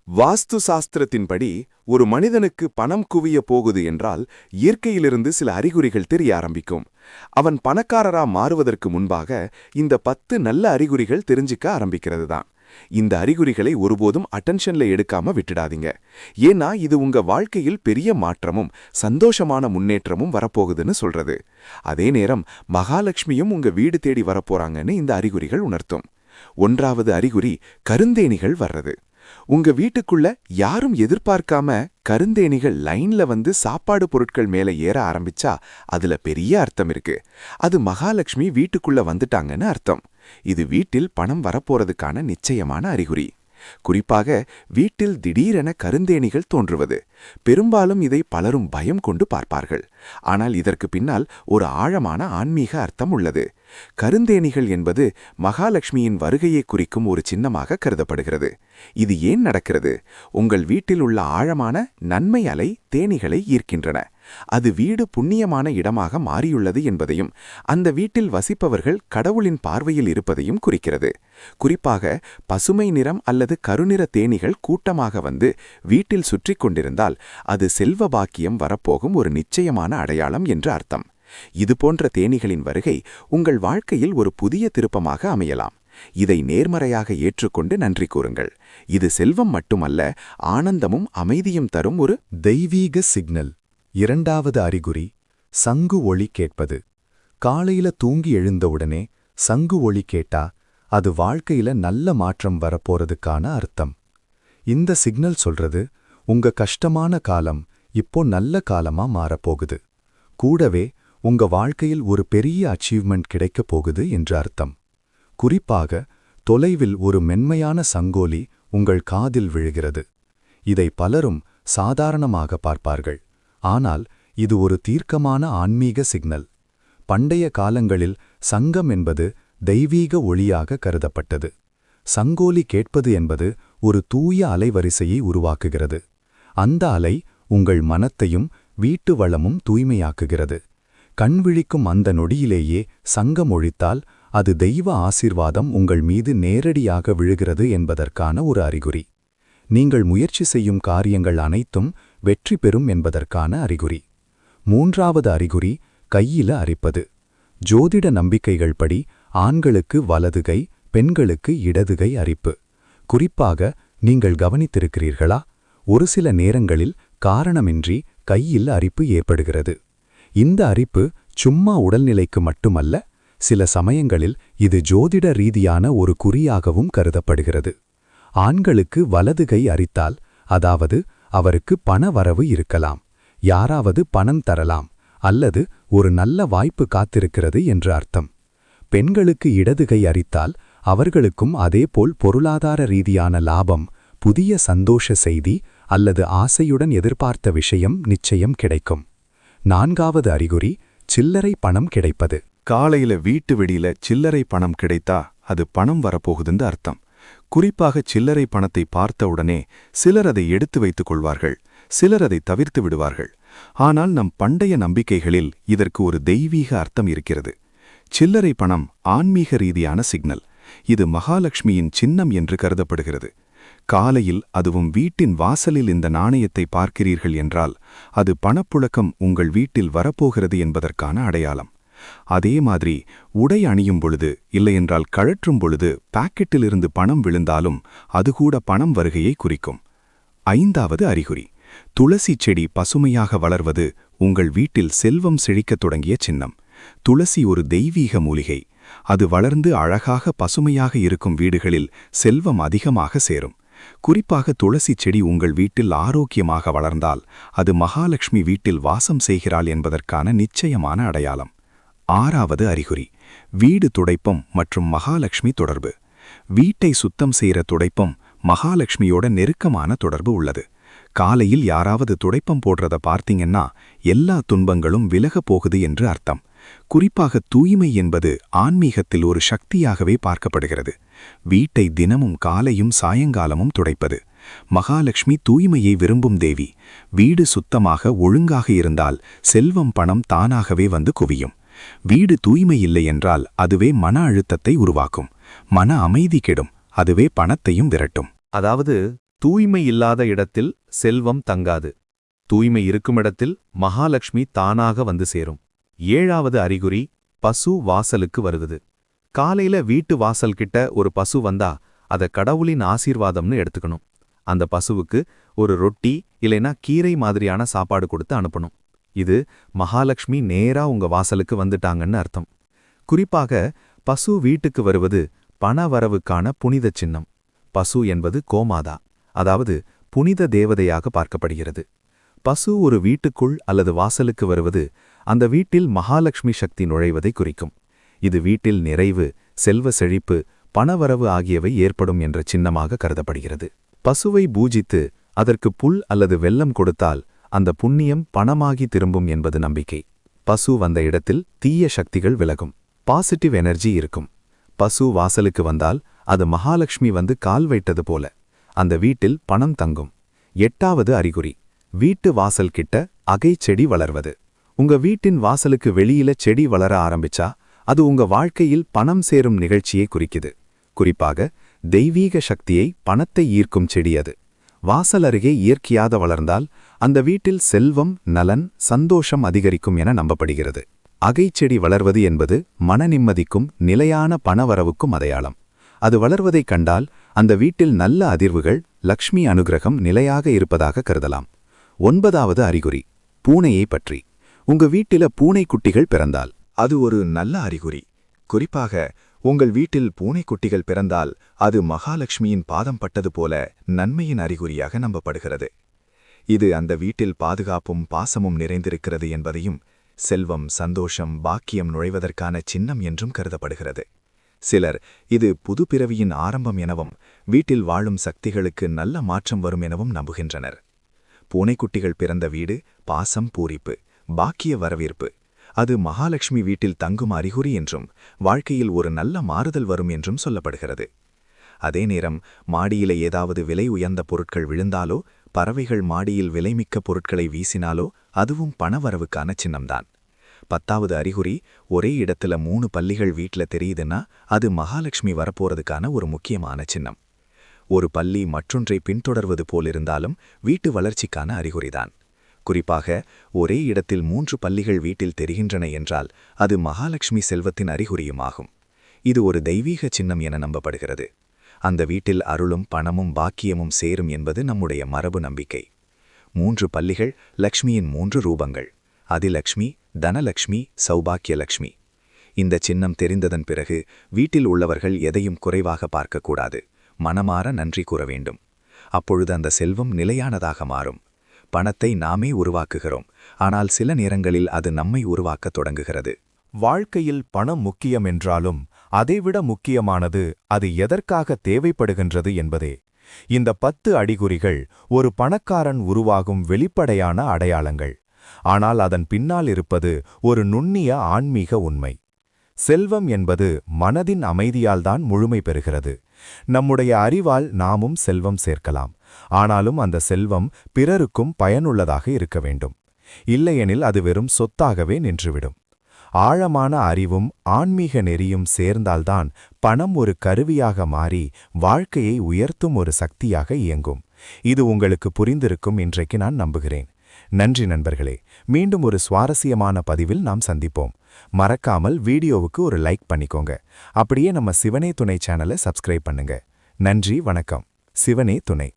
வாஸ்து சாஸ்திரத்தின்படி ஒரு மனிதனுக்கு பணம் குவிய போகுது என்றால் இயற்கையிலிருந்து சில அறிகுறிகள் தெரிய ஆரம்பிக்கும். அவன் பணக்காரரா மாறுவதற்கு முன்பாக இந்த 10 நல்ல அறிகுறிகள் தெரிஞ்சுக்க ஆரம்பிக்கிறது தான். இந்த அறிகுறிகளை ஒருபோதும் அட்டென்ஷன்ல எடுக்காம விட்டுடாதீங்க. ஏன்னா இது உங்க வாழ்க்கையில் பெரிய மாற்றமும் சந்தோஷமான முன்னேற்றமும் வரப்போகுதுன்னு சொல்றது. அதே நேரம் மகாலட்சுமியும் உங்க வீடு தேடி வரப்போறாங்கன்னு இந்த அறிகுறிகள் உணர்த்தும். 1வது அறிகுறி கருந்தேனிகள் வர்றது. உங்க வீட்டுக்குள்ள யாரும் எதிர்பார்க்காம கருந்தேனிகள் லைன்ல வந்து சாப்பாடு பொருட்கள் மேல ஏற ஆரம்பிச்சா அதுல பெரிய அர்த்தம் இருக்கு. அது மகாலட்சுமி வீட்டுக்குள்ள வந்துட்டாங்கன்னு அர்த்தம். இது வீட்டில் பணம் வரப்போறதுக்கான நிச்சயமான அறிகுறி. குறிப்பாக வீட்டில் திடீரென கருந்தேனிகள் தோன்றுவது. பெரும்பாலும் இதை பலரும் பயம் கொண்டு பார்ப்பார்கள். ஆனால் இதற்கு பின்னால் ஒரு ஆழமான ஆன்மீக அர்த்தம் உள்ளது. கருந்தேனிகள் என்பது மகாலட்சுமியின் வருகையை குறிக்கும் ஒரு சின்னமாக கருதப்படுகிறது. இது ஏன் நடக்கிறது? உங்கள் வீட்டில் உள்ள ஆழமான நன்மை அலை தேனிகளை ஈர்க்கின்றன. அது வீடு புண்ணியமான இடமாக மாறியுள்ளது என்பதையும் அந்த வீட்டில் வசிப்பவர்கள் கடவுளின் பார்வையில் இருப்பதையும் குறிக்கிறது. குறிப்பாக பசுமை நிறம் அல்லது கருநிற தேனிகள் கூட்டமாக வந்து வீட்டில் சுற்றி கொண்டிருந்தால் அது செல்வ பாக்கியம் வரப்போகும் ஒரு நிச்சயமான அடையாளம் என்று அர்த்தம். இதுபோன்ற தேனிகளின் வருகை உங்கள் வாழ்க்கையில் ஒரு புதிய திருப்பமாக அமையலாம். இதை நேர்மறையாக ஏற்றுக்கொண்டு நன்றி கூறுங்கள். இது செல்வம் மட்டுமல்ல, ஆனந்தமும் அமைதியும் தரும் ஒரு தெய்வீக சிக்னல். 2வது அறிகுறி சங்கு ஒளி கேட்பது. காலையில தூங்கி எழுந்தவுடனே சங்கு ஒளி கேட்டா அது வாழ்க்கையில நல்ல மாற்றம் வரப்போறதுக்கான அர்த்தம். இந்த சிக்னல் சொல்றது உங்க கஷ்டமான காலம் இப்போ நல்ல காலமா மாறப்போகுது. கூடவே உங்க வாழ்க்கையில் ஒரு பெரிய அச்சீவ்மெண்ட் கிடைக்கப் போகுது என்று அர்த்தம். குறிப்பாக தொலைவில் ஒரு மென்மையான சங்கோலி உங்கள் காதில் விழுகிறது. இதை பலரும் சாதாரணமாக பார்ப்பார்கள். ஆனால் இது ஒரு தீர்க்கமான ஆன்மீக சிக்னல். பண்டைய காலங்களில் சங்கம் என்பது தெய்வீக ஒளியாக கருதப்பட்டது. சங்கோலி கேட்பது என்பது ஒரு தூய அலைவரிசையை உருவாக்குகிறது. அந்த அலை உங்கள் மனத்தையும் வீட்டு வளமும் தூய்மையாக்குகிறது. கண்விழிக்கும் அந்த நொடியிலேயே சங்கம் ஒழித்தால் அது தெய்வ ஆசீர்வாதம் உங்கள் மீது நேரடியாக விழுகிறது என்பதற்கான ஒரு அறிகுறி. நீங்கள் முயற்சி செய்யும் காரியங்கள் அனைத்தும் வெற்றி பெறும் என்பதற்கான அறிகுறி. 3வது அறிகுறி கையில அரிப்பது. ஜோதிட நம்பிக்கைகள் படி ஆண்களுக்கு வலதுகை, பெண்களுக்கு இடதுகை அரிப்பு. குறிப்பாக நீங்கள் கவனித்திருக்கிறீர்களா? ஒரு சில நேரங்களில் காரணமின்றி கையில் அரிப்பு ஏற்படுகிறது. இந்த அரிப்பு சும்மா உடல்நிலைக்கு மட்டுமல்ல, சில சமயங்களில் இது ஜோதிட ரீதியான ஒரு குறியாகவும் கருதப்படுகிறது. ஆண்களுக்கு வலதுகை அரித்தால், அதாவது அவருக்கு பண வரவு இருக்கலாம், யாராவது பணம் தரலாம், அல்லது ஒரு நல்ல வாய்ப்பு காத்திருக்கிறது என்று அர்த்தம். பெண்களுக்கு இடதுகை அரித்தால் அவர்களுக்கும் அதேபோல் பொருளாதார ரீதியான லாபம், புதிய சந்தோஷ செய்தி அல்லது ஆசையுடன் எதிர்பார்த்த விஷயம் நிச்சயம் கிடைக்கும். 4வது அறிகுறி சில்லறை பணம் கிடைப்பது. காலையில வீட்டு வெடியில சில்லறை பணம் கிடைத்தா அது பணம் வரப்போகுதுன்னு அர்த்தம். குறிப்பாக சில்லறை பணத்தை பார்த்தவுடனே சிலர் அதை எடுத்து வைத்துக் கொள்வார்கள், சிலர் அதை தவிர்த்து விடுவார்கள். ஆனால் நம் பண்டைய நம்பிக்கைகளில் இதற்கு ஒரு தெய்வீக அர்த்தம் இருக்கிறது. சில்லறை பணம் ஆன்மீக ரீதியான சிக்னல். இது மகாலட்சுமியின் சின்னம் என்று கருதப்படுகிறது. காலையில் அதுவும் வீட்டின் வாசலில் இந்த நாணயத்தை பார்க்கிறீர்கள் என்றால் அது பணப்புழக்கம் உங்கள் வீட்டில் வரப்போகிறது என்பதற்கான அடையாளம். அதே மாதிரி உடை அணியும் பொழுது, இல்லையென்றால் கழற்றும் பொழுது பாக்கெட்டிலிருந்து பணம் விழுந்தாலும் அது கூட பணம் வருகையை குறிக்கும். 5வது அறிகுறி துளசி செடி பசுமையாக வளர்வது உங்கள் வீட்டில் செல்வம் செழிக்கத் தொடங்கிய சின்னம். துளசி ஒரு தெய்வீக மூலிகை. அது வளர்ந்து அழகாக பசுமையாக இருக்கும் வீடுகளில் செல்வம் அதிகமாக சேரும். குறிப்பாக துளசி செடி உங்கள் வீட்டில் ஆரோக்கியமாக வளர்ந்தால் அது மகாலட்சுமி வீட்டில் வாசம் செய்கிறாள் என்பதற்கான நிச்சயமான அடையாளம். 6வது அறிகுறி வீடு துடைப்பம் மற்றும் மகாலட்சுமி தொடர்பு. வீட்டை சுத்தம் செய்கிற துடைப்பம் மகாலட்சுமியோட நெருக்கமான தொடர்பு உள்ளது. காலையில் யாராவது துடைப்பம் போடுறத பார்த்தீங்கன்னா எல்லா துன்பங்களும் விலகப் போகுது என்று அர்த்தம். குறிப்பாக தூய்மை என்பது ஆன்மீகத்தில் ஒரு சக்தியாகவே பார்க்கப்படுகிறது. வீட்டை தினமும் காலையும் சாயங்காலமும் துடைப்பது. மகாலட்சுமி தூய்மையை விரும்பும் தேவி. வீடு சுத்தமாக ஒழுங்காக இருந்தால் செல்வம் பணம் தானாகவே வந்து குவியும். வீடு தூய்மை இல்லை என்றால் அதுவே மன அழுத்தத்தை உருவாக்கும். மன அமைதி கெடும். அதுவே பணத்தையும் விரட்டும். அதாவது தூய்மை இல்லாத இடத்தில் செல்வம் தங்காது. தூய்மை இருக்குமிடத்தில் மகாலட்சுமி தானாக வந்து சேரும். 7வது அறிகுறி பசு வாசலுக்கு வருவது. காலையில வீட்டு வாசல் கிட்ட ஒரு பசு வந்தா அத கடவுளின் ஆசீர்வாதம்னு எடுத்துக்கணும். அந்த பசுவுக்கு ஒரு ரொட்டி இல்லைனா கீரை மாதிரியான சாப்பாடு கொடுத்து அனுப்பணும். இது மகாலட்சுமி நேரா உங்க வாசலுக்கு வந்துட்டாங்கன்னு அர்த்தம். குறிப்பாக பசு வீட்டுக்கு வருவது பணவரவுக்கான புனித சின்னம். பசு என்பது கோமாதா, அதாவது புனித தேவதையாக பார்க்கப்படுகிறது. பசு ஒரு வீட்டுக்குள் அல்லது வாசலுக்கு வருவது அந்த வீட்டில் மகாலட்சுமி சக்தி நுழைவதை குறிக்கும். இது வீட்டில் நிறைவு, செல்வ செழிப்பு, பணவரவு ஆகியவை ஏற்படும் என்ற சின்னமாக கருதப்படுகிறது. பசுவை பூஜித்து அதற்கு புல் அல்லது வெல்லம் கொடுத்தால் அந்த புண்ணியம் பணமாகி திரும்பும் என்பது நம்பிக்கை. பசு வந்த இடத்தில் தீய சக்திகள் விலகும், பாசிட்டிவ் எனர்ஜி இருக்கும். பசு வாசலுக்கு வந்தால் அது மகாலட்சுமி வந்து கால் வைத்தது போல. அந்த வீட்டில் பணம் தங்கும். 8வது அறிகுறி வீட்டு வாசல் கிட்ட அகை செடி வளர்வது. உங்க வீட்டின் வாசலுக்கு வெளியில செடி வளர ஆரம்பிச்சா அது உங்க வாழ்க்கையில் பணம் சேரும் நிகழ்ச்சியை குறிக்குது. குறிப்பாக தெய்வீக சக்தியை, பணத்தை ஈர்க்கும் செடி அது. வாசல் அருகே இயற்கையாக வளர்ந்தால் அந்த வீட்டில் செல்வம், நலன், சந்தோஷம் அதிகரிக்கும் என நம்பப்படுகிறது. அகைச்செடி வளர்வது என்பது மன நிம்மதிக்கும் நிலையான பணவரவுக்கும் அடையாளம். அது வளர்வதைக் கண்டால் அந்த வீட்டில் நல்ல அதிர்வுகள், லக்ஷ்மி அனுகிரகம் நிலையாக இருப்பதாக கருதலாம். 9வது அறிகுறி பூனையை பற்றி. உங்க வீட்டில பூனைக்குட்டிகள் பிறந்தால் அது ஒரு நல்ல அறிகுறி. குறிப்பாக உங்கள் வீட்டில் பூனைக்குட்டிகள் பிறந்தால் அது மகாலட்சுமியின் பாதம் பட்டது போல நன்மையின் அறிகுறியாக நம்பப்படுகிறது. இது அந்த வீட்டில் பாதுகாப்பும் பாசமும் நிறைந்திருக்கிறது என்பதையும், செல்வம், சந்தோஷம், பாக்கியம் நுழைவதற்கான சின்னம் என்றும் கருதப்படுகிறது. சிலர் இது புது பிறவியின் ஆரம்பம் எனவும், வீட்டில் வாழும் சக்திகளுக்கு நல்ல மாற்றம் வரும் எனவும் நம்புகின்றனர். பூனைக்குட்டிகள் பிறந்த வீடு பாசம், பூரிப்பு, பாக்கிய வரவேற்பு. அது மகாலட்சுமி வீட்டில் தங்கும் அறிகுறி என்றும், வாழ்க்கையில் ஒரு நல்ல மாறுதல் வரும் என்றும் சொல்லப்படுகிறது. அதே நேரம் மாடியில ஏதாவது விலை உயர்ந்த பொருட்கள் விழுந்தாலோ, பறவைகள் மாடியில் விலைமிக்க பொருட்களை வீசினாலோ அதுவும் பணவரவுக்கான சின்னம்தான். 10வது அறிகுறி ஒரே இடத்துல 3 பல்லிகள் வீட்ல தெரியுதுன்னா அது மகாலட்சுமி வரப்போறதுக்கான ஒரு முக்கியமான சின்னம். ஒரு பல்லி மற்றொன்றை பின்தொடர்வது போலிருந்தாலும் வீட்டு வளர்ச்சிக்கான அறிகுறிதான். குறிப்பாக ஒரே இடத்தில் 3 பல்லிகள் வீட்டில் தெரிகின்றன என்றால் அது மகாலட்சுமி செல்வத்தின் அறிகுறியுமாகும். இது ஒரு தெய்வீக சின்னம் என நம்பப்படுகிறது. அந்த வீட்டில் அருளும், பணமும், பாக்கியமும் சேரும் என்பது நம்முடைய மரபு நம்பிக்கை. 3 பல்லிகள் லக்ஷ்மியின் 3 ரூபங்கள்: அதிலக்ஷ்மி, தனலக்ஷ்மி, சௌபாக்கியலக்ஷ்மி. இந்த சின்னம் தெரிந்ததன் பிறகு வீட்டில் உள்ளவர்கள் எதையும் குறைவாக பார்க்கக்கூடாது, மனமாற நன்றி கூற வேண்டும். அப்பொழுது அந்த செல்வம் நிலையானதாக மாறும். பணத்தை நாமே உருவாக்குகிறோம், ஆனால் சில நேரங்களில் அது நம்மை உருவாக்கத் தொடங்குகிறது. வாழ்க்கையில் பணம் முக்கியம் என்றாலும் அதைவிட முக்கியமானது அது எதற்காக தேவைப்படுகின்றது என்பதே. இந்த 10 அறிகுறிகள் ஒரு பணக்காரன் உருவாகும் வெளிப்படையான அடையாளங்கள். ஆனால் அதன் பின்னால் இருப்பது ஒரு நுண்ணிய ஆன்மீக உண்மை. செல்வம் என்பது மனதின் அமைதியால்தான் முழுமை பெறுகிறது. நம்முடைய அறிவால் நாமும் செல்வம் சேர்க்கலாம், ஆனாலும் அந்த செல்வம் பிறருக்கும் பயனுள்ளதாக இருக்க வேண்டும். இல்லையெனில் அது வெறும் சொத்தாகவே நின்றுவிடும். ஆழமான அறிவும் ஆன்மீக நெறியும் சேர்ந்தால்தான் பணம் ஒரு கருவியாக மாறி வாழ்க்கையை உயர்த்தும் ஒரு சக்தியாக இயங்கும். இது உங்களுக்கு புரிந்திருக்கும் இன்றைக்கு நான் நம்புகிறேன். நன்றி நண்பர்களே. மீண்டும் ஒரு சுவாரஸ்யமான பதிவில் நாம் சந்திப்போம். மறக்காமல் வீடியோவுக்கு ஒரு லைக் பண்ணிக்கோங்க. அப்படியே நம்ம சிவனே துணை சேனலை சப்ஸ்கிரைப் பண்ணுங்க. நன்றி, வணக்கம். சிவனே துணை.